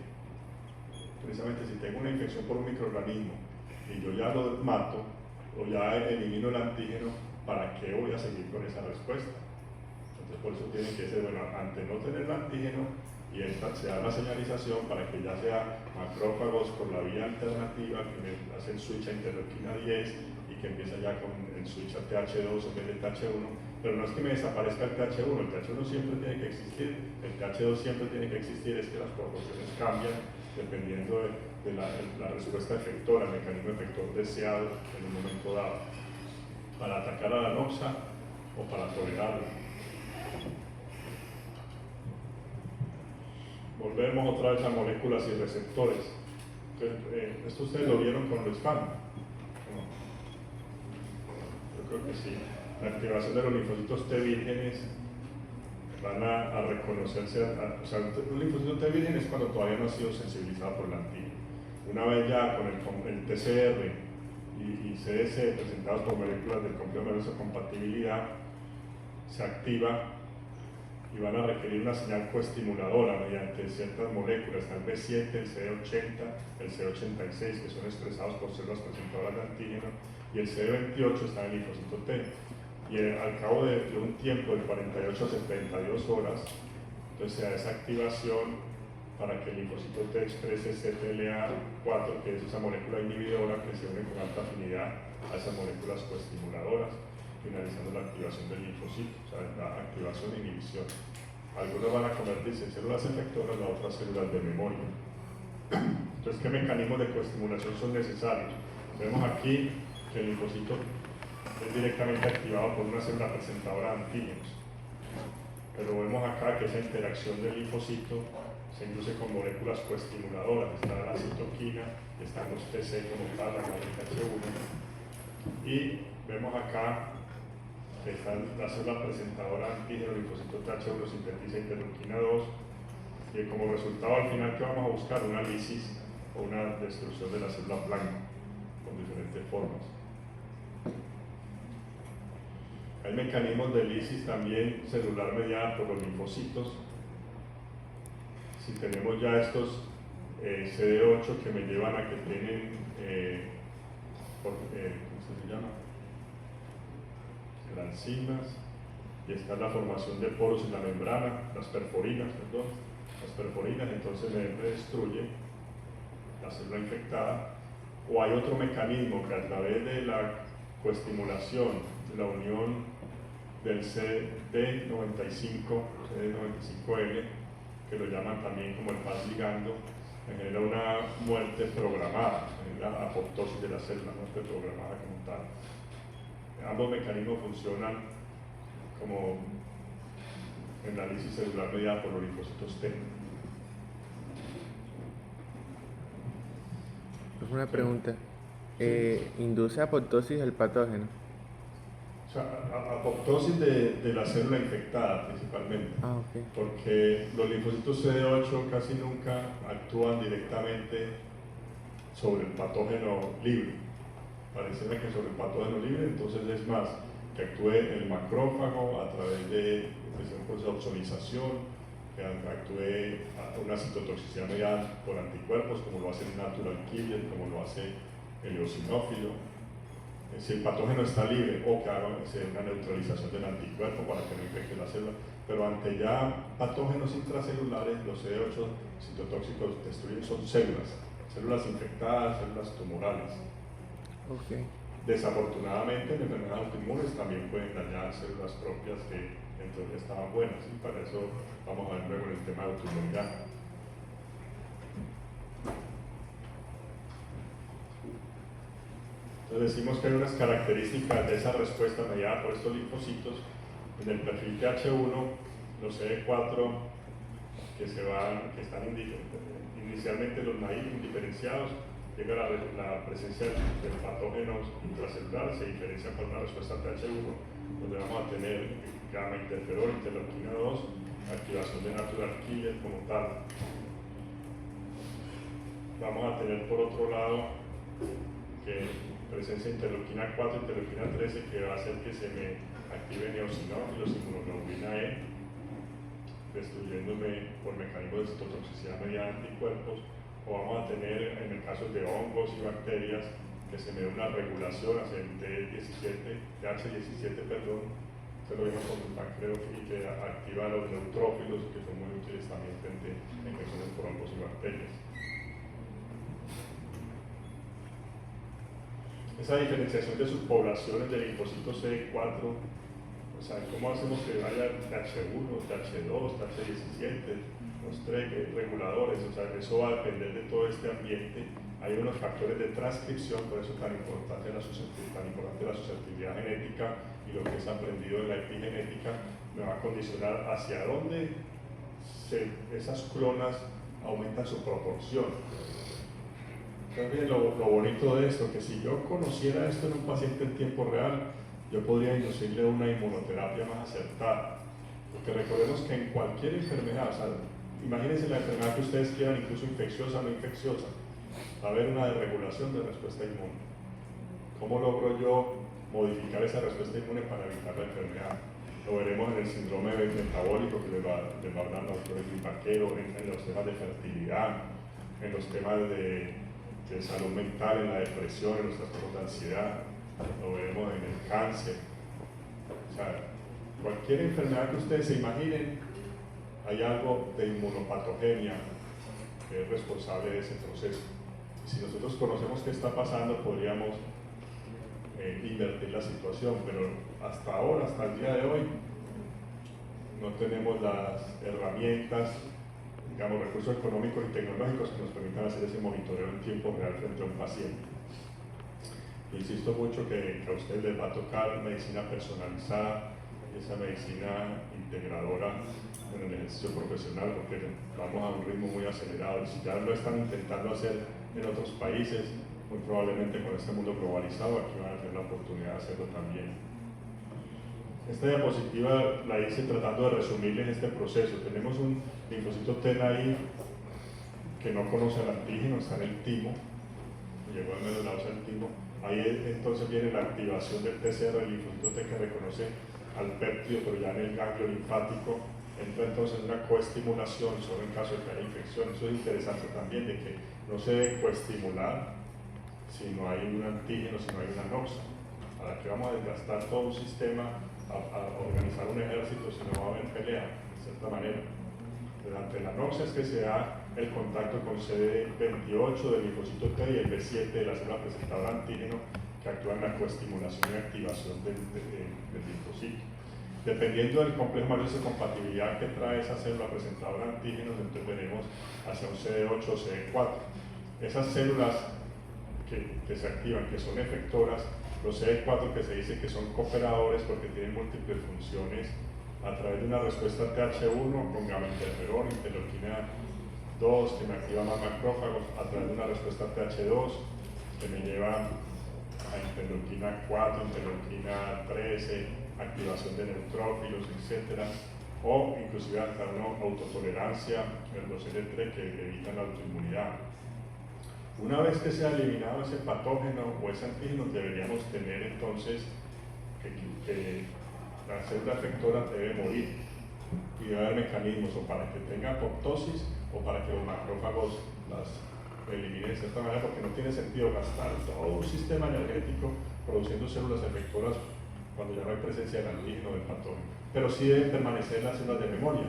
Precisamente si tengo una infección por un microorganismo y yo ya lo mato o ya elimino el antígeno, ¿para qué voy a seguir con esa respuesta? Entonces, por eso tiene que ser, bueno, ante no tener el antígeno, y se da la señalización para que ya sea macrófagos por la vía alternativa que me hacen switch a interleuquina 10 y que empieza ya con el switch a TH2 en vez de TH1, pero no es que me desaparezca el TH1, el TH1 siempre tiene que existir, el TH2 siempre tiene que existir, es que las proporciones cambian dependiendo de la respuesta efectora, el mecanismo efector deseado en un momento dado, para atacar a la noxa o para tolerarla. Volvemos otra vez a moléculas y receptores. Entonces, esto ustedes lo vieron con el spam. Yo creo que sí. La activación de los linfocitos T vírgenes van a reconocerse, o sea, un linfocito T virgen es cuando todavía no ha sido sensibilizado por el antígeno. Una vez ya con el TCR y CS presentados por moléculas del complejo de compatibilidad, se activa y van a requerir una señal coestimuladora mediante ciertas moléculas, el B7, el CD80, el CD86, que son expresados por células presentadoras de antígeno, y el CD28 está en el linfocito T. Y al cabo de un tiempo de 48 a 72 horas, entonces se da esa activación para que el linfocito T exprese CTLA4, que es esa molécula inhibidora que se une con alta afinidad a esas moléculas coestimuladoras, finalizando la activación del linfocito, o sea, la activación e inhibición. Algunos van a convertirse en células efectoras, las otras células de memoria. Entonces, ¿qué mecanismos de coestimulación son necesarios? Vemos aquí que el linfocito es directamente activado por una célula presentadora de antígenos, pero vemos acá que esa interacción del linfocito se induce con moléculas coestimuladoras. Está la citoquina, están los TC como tal, la TH1, y vemos acá que está la célula presentadora de antígeno, el linfocito TH1 sintetiza interleuquina 2, y como resultado al final, ¿qué vamos a buscar? Una lisis o una destrucción de la célula blanca con diferentes formas. Hay mecanismos de lisis también celular mediada por los linfocitos. Si tenemos ya estos CD8 que me llevan a que tienen, ¿cómo se llama? Granzimas, y está la formación de poros en la membrana, las perforinas, entonces me destruye la célula infectada. O hay otro mecanismo que a través de la coestimulación, de la unión del CD95L, que lo llaman también como el PAS ligando, genera una muerte programada, genera apoptosis de la célula, muerte programada como tal. Ambos mecanismos funcionan como en la lisis celular mediada por los linfocitos T. Una pregunta. ¿Induce apoptosis el patógeno? O sea, apoptosis de la célula infectada principalmente. Okay. Porque los linfocitos CD8 casi nunca actúan directamente sobre el patógeno libre. Pareciera que sobre el patógeno libre, entonces es más que actúe el macrófago a través de un proceso de opsonización, que actúe una citotoxicidad mediada por anticuerpos, como lo hace el natural killer, como lo hace el eosinófilo. Si el patógeno está libre, o que haga una neutralización del anticuerpo para que no infecte la célula. Pero ante ya patógenos intracelulares, los CD8 citotóxicos destruyen son células infectadas, células tumorales. Okay. Desafortunadamente, en enfermedades autoinmunes también pueden dañar células propias que entonces estaban buenas, y para eso vamos a ver luego en el tema de autoinmunidad. Entonces decimos que hay unas características de esa respuesta mediada por estos linfocitos. En el perfil TH1, los CD4 que están inicialmente los naive indiferenciados, llega la presencia de patógenos intracelulares, se diferencia por una respuesta TH1, donde vamos a tener gamma interferón, interleuquina 2, activación de natural killer como tal. Vamos a tener por otro lado que presencia de interleuquina 4, interleuquina 13, que va a hacer que se me activen eosinófilos, inmunoglobulina E, destruyéndome por mecanismos de citotoxicidad mediante anticuerpos. O vamos a tener, en el caso de hongos y bacterias, que se me dé una regulación hacia el TH17, se lo vimos con el pancreas, y que activa los neutrófilos, que son muy útiles también frente a infecciones por hongos y bacterias. esa diferenciación de subpoblaciones del linfocito CD4, o sea, ¿cómo hacemos que vaya TH1, TH2, TH17, los tres reguladores? O sea, eso va a depender de todo este ambiente. Hay unos factores de transcripción, por eso es tan importante la susceptibilidad genética, y lo que es aprendido en la epigenética me va a condicionar hacia dónde esas clonas aumentan su proporción. Entonces, lo bonito de esto, que si yo conociera esto en un paciente en tiempo real, yo podría inducirle una inmunoterapia más acertada. Porque recordemos que en cualquier enfermedad, o sea, imagínense la enfermedad que ustedes quieran, incluso infecciosa o no infecciosa, va a haber una desregulación de respuesta inmune. ¿Cómo logro yo modificar esa respuesta inmune para evitar la enfermedad? Lo veremos en el síndrome metabólico que les va a hablar el doctor Vaquero, en los temas de fertilidad, en los temas de salud mental, en la depresión, en los trastornos de ansiedad, lo veremos en el cáncer. O sea, cualquier enfermedad que ustedes se imaginen, hay algo de inmunopatogenia que es responsable de ese proceso. Y si nosotros conocemos qué está pasando, podríamos invertir la situación, pero hasta ahora, hasta el día de hoy, no tenemos las herramientas, digamos, recursos económicos y tecnológicos que nos permitan hacer ese monitoreo en tiempo real frente a un paciente. Insisto mucho que a ustedes les va a tocar medicina personalizada, esa medicina integradora en el ejercicio profesional, porque vamos a un ritmo muy acelerado, y si ya lo están intentando hacer en otros países, muy probablemente con este mundo globalizado aquí van a tener la oportunidad de hacerlo también. Esta diapositiva la hice tratando de resumirles este proceso. Tenemos un linfocito T ahí que no conoce el antígeno, está en el timo, llegó al menos al timo. Ahí entonces viene la activación del TCR, el linfocito T que reconoce al péptido, pero ya en el ganglio linfático entra entonces una coestimulación, solo en caso de que haya infección. Eso es interesante también, de que no se debe coestimular si no hay un antígeno, si no hay una noxa. ¿Para qué vamos a desgastar todo un sistema a organizar un ejército si no va a haber pelea, de cierta manera? Durante la noxa es que se da el contacto con CD28 del linfocito T y el B7 de la célula presentadora antígeno, que actúa en la coestimulación y activación del linfocito. Dependiendo del complejo matrix de compatibilidad que trae esa célula presentadora de antígenos, entonces veremos hacia un CD8 o CD4. Esas células que se activan, que son efectoras, los CD4 que se dice que son cooperadores porque tienen múltiples funciones, a través de una respuesta TH1 con gamma interferón, interleuquina 2 que me activa más macrófagos, a través de una respuesta TH2 que me lleva a interleuquina 4, interleuquina 13, activación de neutrófilos, etc. O inclusive hasta una autotolerancia, los L3 que evitan la autoinmunidad. Una vez que se ha eliminado ese patógeno o ese antígeno, deberíamos tener entonces que la célula efectora debe morir, y debe haber mecanismos o para que tenga apoptosis o para que los macrófagos las eliminen de cierta manera, porque no tiene sentido gastar todo un sistema energético produciendo células efectoras cuando ya no hay presencia del antígeno del patógeno. Pero sí deben permanecer las células de memoria.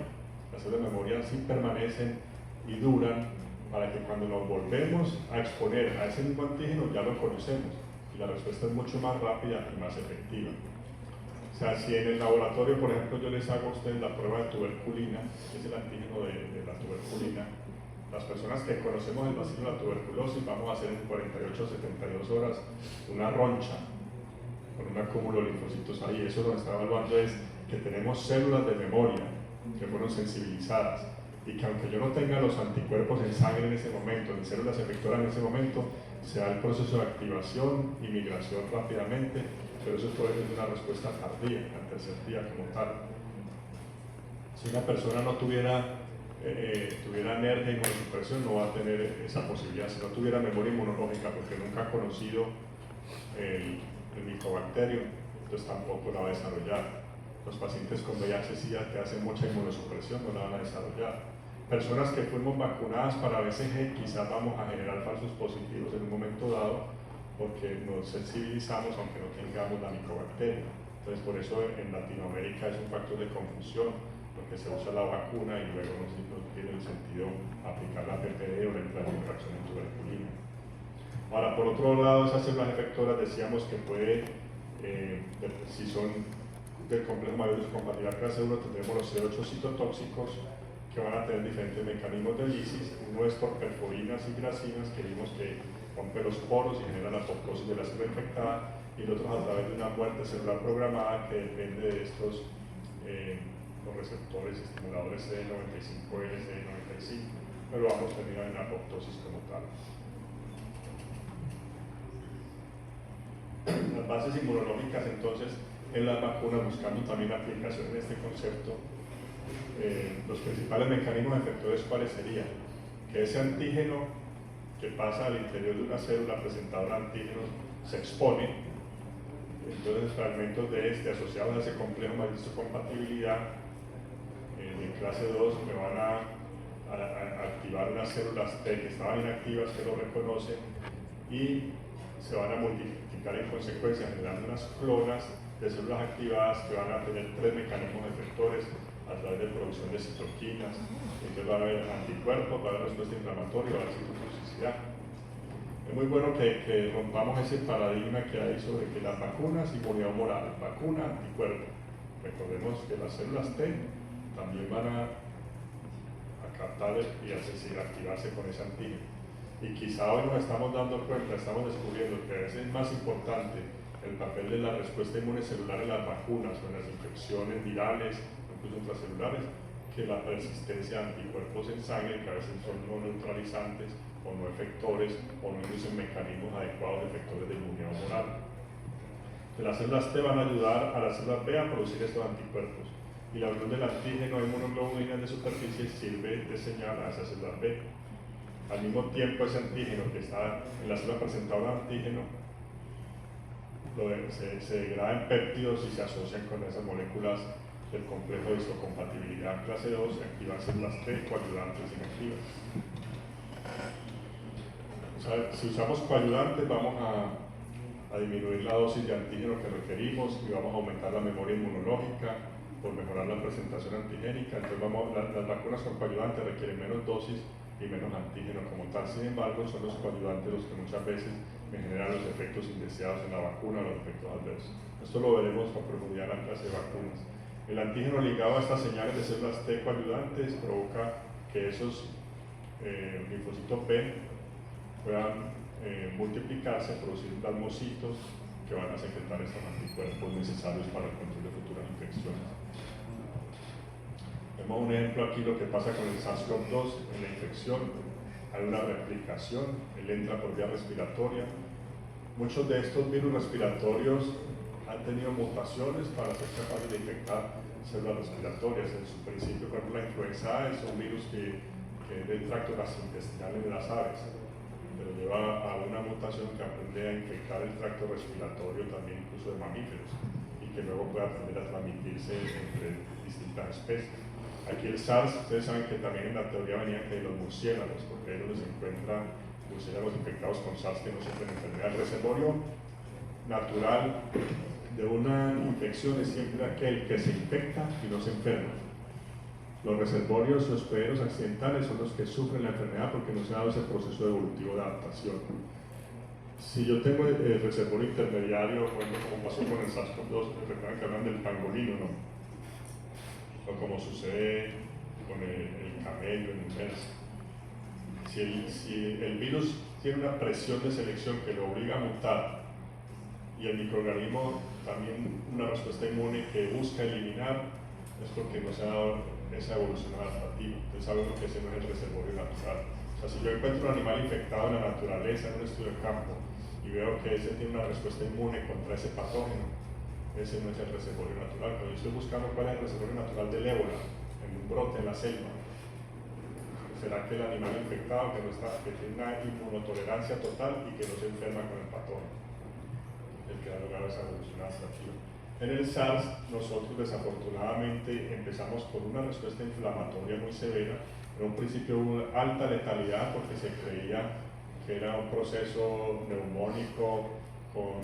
Las células de memoria sí permanecen y duran para que cuando nos volvemos a exponer a ese mismo antígeno ya lo conocemos y la respuesta es mucho más rápida y más efectiva. O sea, si en el laboratorio, por ejemplo, yo les hago a ustedes la prueba de tuberculina, que es el antígeno de la tuberculina, las personas que conocemos el bacilo de la tuberculosis vamos a hacer en 48 o 72 horas una roncha con un acúmulo de linfocitos ahí. Eso lo que está evaluando es que tenemos células de memoria que fueron sensibilizadas y que aunque yo no tenga los anticuerpos en sangre en ese momento, ni células efectoras en ese momento, se da el proceso de activación y migración rápidamente, pero eso puede ser una respuesta tardía, al tercer día como tal. Si una persona no tuviera alergia y inmunosupresión, no va a tener esa posibilidad. Si no tuviera memoria inmunológica porque nunca ha conocido el micobacterio, entonces tampoco la va a desarrollar. Los pacientes con VIH-Sida que hacen mucha inmunosupresión no la van a desarrollar. Personas que fuimos vacunadas para BCG, quizás vamos a generar falsos positivos en un momento dado porque nos sensibilizamos aunque no tengamos la micobacteria. Entonces por eso en Latinoamérica es un factor de confusión, porque se usa la vacuna y luego no tiene el sentido aplicar la PPD o la infracción en tuberculina. Ahora, por otro lado, esas células efectoras decíamos que puede, si son del complejo mayor compatibilidad clase 1, tendremos los C8 citotóxicos que van a tener diferentes mecanismos de lisis. Uno es por perforinas y grasinas, que vimos que rompe los poros y genera la apoptosis de la célula infectada, y el otro a través de una muerte celular programada que depende de estos los receptores estimuladores CD95L, CD95, pero vamos a terminar en la apoptosis como tal. Las bases inmunológicas, entonces, en las vacunas, buscando también aplicación en este concepto, los principales mecanismos efectores, ¿cuáles serían? Que ese antígeno que pasa al interior de una célula presentadora de antígenos se expone, entonces fragmentos de este asociados a ese complejo mayor de compatibilidad de clase 2 me van a activar unas células T que estaban inactivas, que lo reconocen, y se van a multiplicar en consecuencia, generando unas clonas de células activadas que van a tener tres mecanismos efectores a través de producción de citoquinas. Entonces va a haber anticuerpos, va a haber respuesta inflamatoria, va a haber citotoxicidad. Es muy bueno que rompamos ese paradigma que hay sobre que las vacunas, inmunidad humoral, vacuna, anticuerpo. Recordemos que las células T también van a captar y activarse con ese antígeno. Y quizá hoy nos estamos dando cuenta, estamos descubriendo que a veces es más importante el papel de la respuesta inmune celular en las vacunas o en las infecciones virales, incluso intracelulares, que la persistencia de anticuerpos en sangre, que a veces son no neutralizantes o no efectores o no inducen mecanismos adecuados de efectores de inmunidad humoral. Las células T van a ayudar a las células B a producir estos anticuerpos, y la unión del antígeno a inmunoglobulinas de superficie sirve de señal a esas células B. Al mismo tiempo, ese antígeno que está en la célula presentadora de antígeno se degrada en péptidos y se asocian con esas moléculas del complejo de histocompatibilidad clase 2 y activan células T coadyuvantes inactivas. O sea, si usamos coadyuvantes, vamos a disminuir la dosis de antígeno que requerimos y vamos a aumentar la memoria inmunológica por mejorar la presentación antigénica. Entonces las vacunas con coadyuvantes requieren menos dosis y menos antígeno como tal. Sin embargo, son los coadyuvantes los que muchas veces me generan los efectos indeseados en la vacuna, los efectos adversos. Esto lo veremos con profundidad en la clase de vacunas. El antígeno ligado a estas señales de células T coadyuvantes provoca que esos linfocitos B puedan multiplicarse, producir plasmocitos que van a secretar estos anticuerpos necesarios para el control de futuras infecciones. Vemos un ejemplo aquí lo que pasa con el SARS-CoV-2 en la infección. Hay una replicación, él entra por vía respiratoria. Muchos de estos virus respiratorios han tenido mutaciones para ser capaces de infectar células respiratorias. En su principio, por ejemplo, la influenza A es un virus que es del tracto gastrointestinal de las aves, pero lleva a una mutación que aprende a infectar el tracto respiratorio también incluso de mamíferos y que luego puede aprender a transmitirse entre distintas especies. Aquí el SARS, ustedes saben que también en la teoría venía que de los murciélagos, porque ahí donde se encuentran murciélagos infectados con SARS que no sufren enfermedad. El reservorio natural de una infección es siempre aquel que se infecta y no se enferma. Los reservorios o hospederos accidentales son los que sufren la enfermedad porque no se ha dado ese proceso evolutivo de adaptación. Si yo tengo el reservorio intermediario, bueno, como pasó con el SARS-CoV-2, recuerdan que hablan del pangolino, ¿no? O como sucede con el camello en inversa. Si el virus tiene una presión de selección que lo obliga a mutar y el microorganismo también una respuesta inmune que busca eliminar, es porque no se ha dado esa evolución adaptativa. Entonces sabemos que ese no es el reservorio natural. O sea, si yo encuentro un animal infectado en la naturaleza, en un estudio de campo, y veo que ese tiene una respuesta inmune contra ese patógeno, ese no es el reservorio natural. Pero yo estoy buscando cuál es el reservorio natural del ébola, en un brote en la selva. ¿Será que el animal infectado que tiene una inmunotolerancia total y que no se enferma con el patógeno? El que da lugar a esa evolución adaptativa. En el SARS, nosotros desafortunadamente empezamos con una respuesta inflamatoria muy severa. En un principio hubo alta letalidad porque se creía que era un proceso neumónico con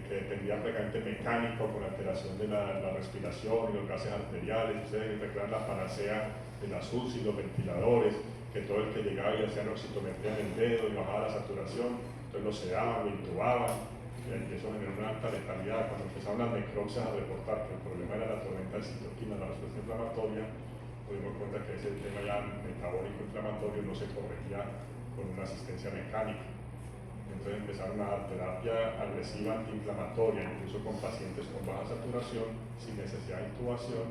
que dependía prácticamente mecánico, con alteración de la respiración y los gases arteriales. Ustedes recuerdan la panacea de las UCI, los ventiladores, que todo el que llegaba y hacía oxitometría en el dedo y bajaba la saturación, entonces lo sedaban, lo intubaban, y eso generó una alta letalidad. Cuando empezaron las necropsias a reportar que el problema era la tormenta de citoquina, la respuesta inflamatoria, nos dimos cuenta que ese tema ya metabólico inflamatorio no se corregía con una asistencia mecánica. Entonces empezaron a dar terapia agresiva antiinflamatoria, incluso con pacientes con baja saturación, sin necesidad de intubación,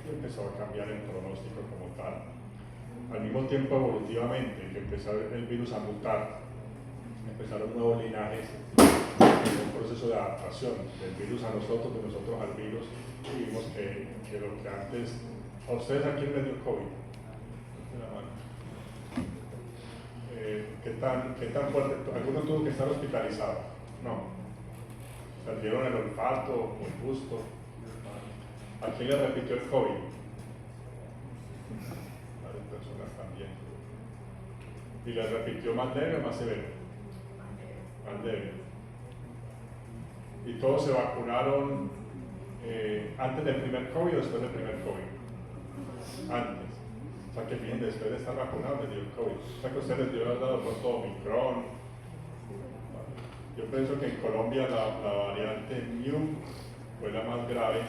y empezó a cambiar el pronóstico como tal. Al mismo tiempo, evolutivamente, que empezó el virus a mutar, empezaron nuevos linajes, un proceso de adaptación del virus a nosotros, de nosotros al virus, y vimos que lo que antes... ¿A ustedes a quién les dio COVID? ¿Qué tan fuerte? ¿Alguno tuvo que estar hospitalizado? No. Perdieron el olfato o el gusto. ¿A quién le repitió el COVID? Varias personas también. ¿Y le repitió más leve o más severo? Más leve. ¿Y todos se vacunaron antes del primer COVID o después del primer COVID? Antes. O sea que bien, después de estar vacunados les dio el COVID. O sea que ustedes les dio haber dado por todo Omicron. Yo pienso que en Colombia la variante Mu fue la más grave.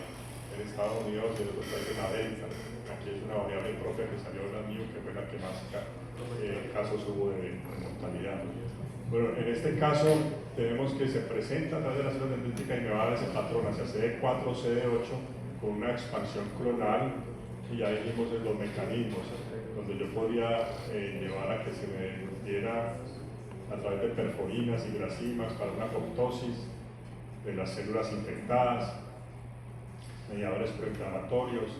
En Estados Unidos y en otros países la Delta. Aquí es una variable propia que salió de la Mu, que fue la que más casos hubo de mortalidad. Bueno, en este caso tenemos que se presenta a través de la célula dendrítica y me va a dar ese patrón hacia CD4 o CD8 con una expansión clonal, y ya dijimos en los mecanismos donde yo podía llevar a que se me diera a través de perforinas y grasimas para una apoptosis de las células infectadas, mediadores proinflamatorios,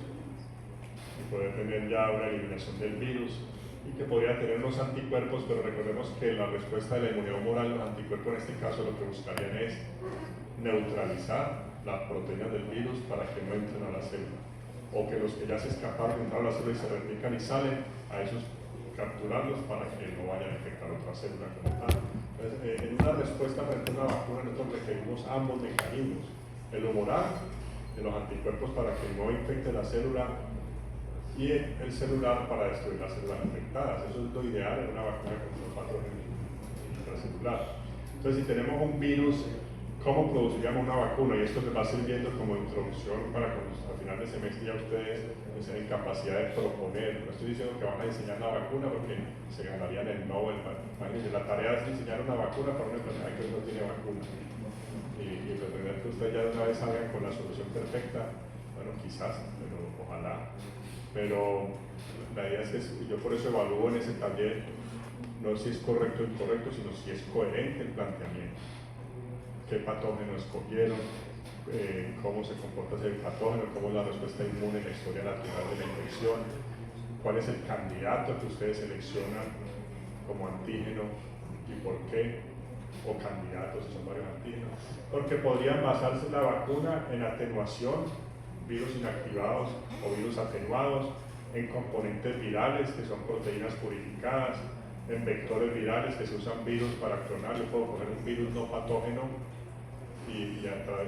y poder tener ya una eliminación del virus, y que podría tener unos anticuerpos, pero recordemos que la respuesta de la inmunidad humoral, los anticuerpos en este caso lo que buscarían es neutralizar las proteínas del virus para que no entren a la célula, o que los que ya se escaparon entraron a la célula y se replican y salen, a esos capturarlos para que no vayan a infectar otra célula como tal. Entonces, en una respuesta frente a una vacuna nosotros requerimos ambos mecanismos, el humoral, de los anticuerpos para que no infecte la célula, y el celular para destruir las células infectadas. Eso es lo ideal en una vacuna contra un patógeno intracelular. Entonces, si tenemos un virus, ¿cómo produciríamos una vacuna? Y esto les va sirviendo como introducción para que al final de semestre ya ustedes tengan capacidad de proponer. No estoy diciendo que van a diseñar la vacuna porque se ganarían el Nobel. Imagínense, la tarea es diseñar una vacuna para una enfermedad que no tiene vacuna. Y pretender que ustedes ya de una vez salgan con la solución perfecta, bueno, quizás, pero ojalá. Pero la idea es que yo por eso evalúo en ese taller no si es correcto o incorrecto, sino si es coherente el planteamiento. ¿Qué patógeno escogieron? ¿Cómo se comporta ese patógeno? ¿Cómo es la respuesta inmune en la historia natural de la infección? ¿Cuál es el candidato que ustedes seleccionan como antígeno y por qué? O candidatos, si son varios antígenos. Porque podrían basarse la vacuna en atenuación, virus inactivados o virus atenuados, en componentes virales que son proteínas purificadas, en vectores virales que se usan virus para clonar. Yo puedo coger un virus no patógeno y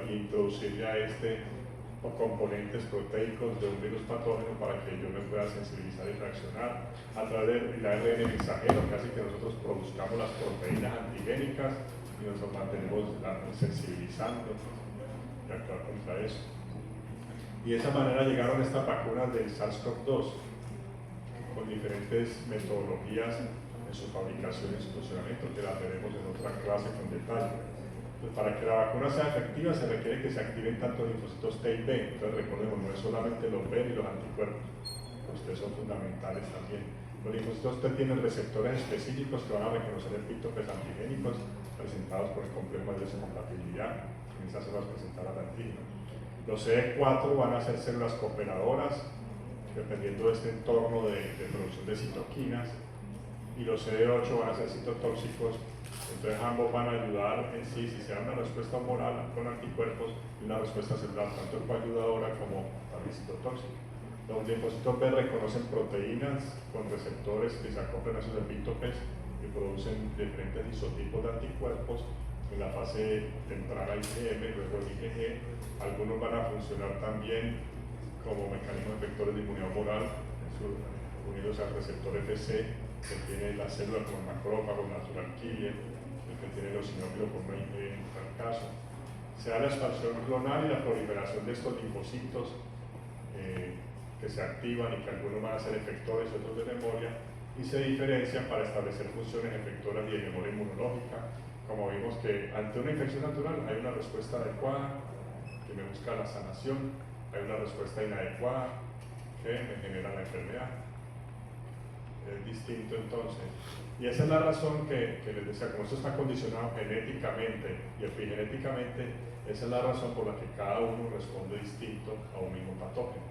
introducirle a componentes proteicos de un virus patógeno para que yo me pueda sensibilizar y reaccionar a través del ARN mensajero, que hace que nosotros produzcamos las proteínas antigénicas y nos mantenemos sensibilizando y actuar contra eso. Y de esa manera llegaron estas vacunas del SARS-CoV-2 con diferentes metodologías en su fabricación y su funcionamiento, que las veremos en otra clase con detalle. Pues para que la vacuna sea efectiva se requiere que se activen tanto los linfocitos T y B. Entonces recordemos, no es solamente los B ni los anticuerpos, ustedes son fundamentales también. Los linfocitos T tienen receptores específicos que van a reconocer epítopes antigénicos presentados por el complejo de descompatibilidad, en esas células presentadas al antígeno. Los CD4 van a ser células cooperadoras, dependiendo de este entorno de producción de citoquinas, y los CD8 van a ser citotóxicos. Entonces ambos van a ayudar en sí, si se da una respuesta humoral con anticuerpos y una respuesta celular tanto coayudadora como también citotóxica. Los linfocitos B reconocen proteínas con receptores que se acoplan a esos epítopes y producen diferentes isotipos de anticuerpos, en la fase temprana IgM, luego IgG. Algunos van a funcionar también como mecanismos efectores de inmunidad humoral, unidos al receptor Fc, que tiene las células como el macrófago, natural killer, el que tiene los sinófilos como IgG en tal caso. Se da la expansión clonal y la proliferación de estos linfocitos que se activan y que algunos van a ser efectores y otros de memoria, y se diferencian para establecer funciones efectoras y de memoria inmunológica. Como vimos que ante una infección natural hay una respuesta adecuada que me busca la sanación, hay una respuesta inadecuada que me genera la enfermedad. Es distinto entonces. Y esa es la razón que les decía, como esto está condicionado genéticamente y epigenéticamente, esa es la razón por la que cada uno responde distinto a un mismo patógeno.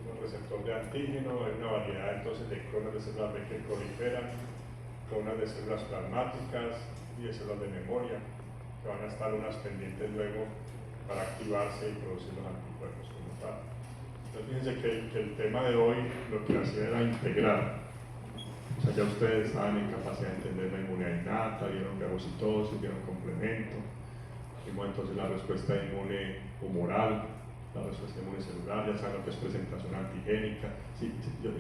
Un receptor de antígeno, hay una variedad entonces de clonas de células B que proliferan, clonas de células plasmáticas y de células de memoria, que van a estar unas pendientes luego para activarse y producir los anticuerpos como tal. Entonces fíjense que el tema de hoy lo que hacía era integrar. O sea, ya ustedes estaban en capacidad de entender la inmunidad innata, vieron gagocitosis, vieron complemento, vimos entonces la respuesta inmune humoral, la respuesta inmune celular, ya saben lo que es presentación antigénica. Sí,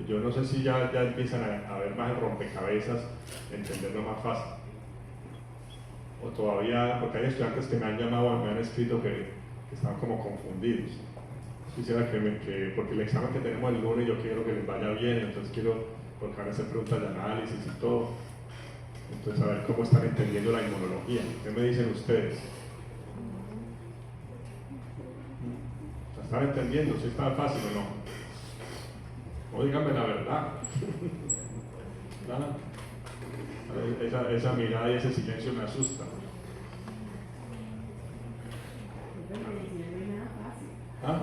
yo no sé si ya empiezan a ver más el rompecabezas, entenderlo más fácil. O todavía, porque hay estudiantes que me han llamado, me han escrito que estaban como confundidos. Quisiera porque el examen que tenemos el lunes yo quiero que les vaya bien, entonces quiero, porque van a hacer preguntas de análisis y todo. Entonces, a ver cómo están entendiendo la inmunología. ¿Qué me dicen ustedes? ¿La están entendiendo? ¿Sí está fácil o no? O díganme la verdad. ¿Verdad? Esa mirada y ese silencio me asusta. ¿Ah?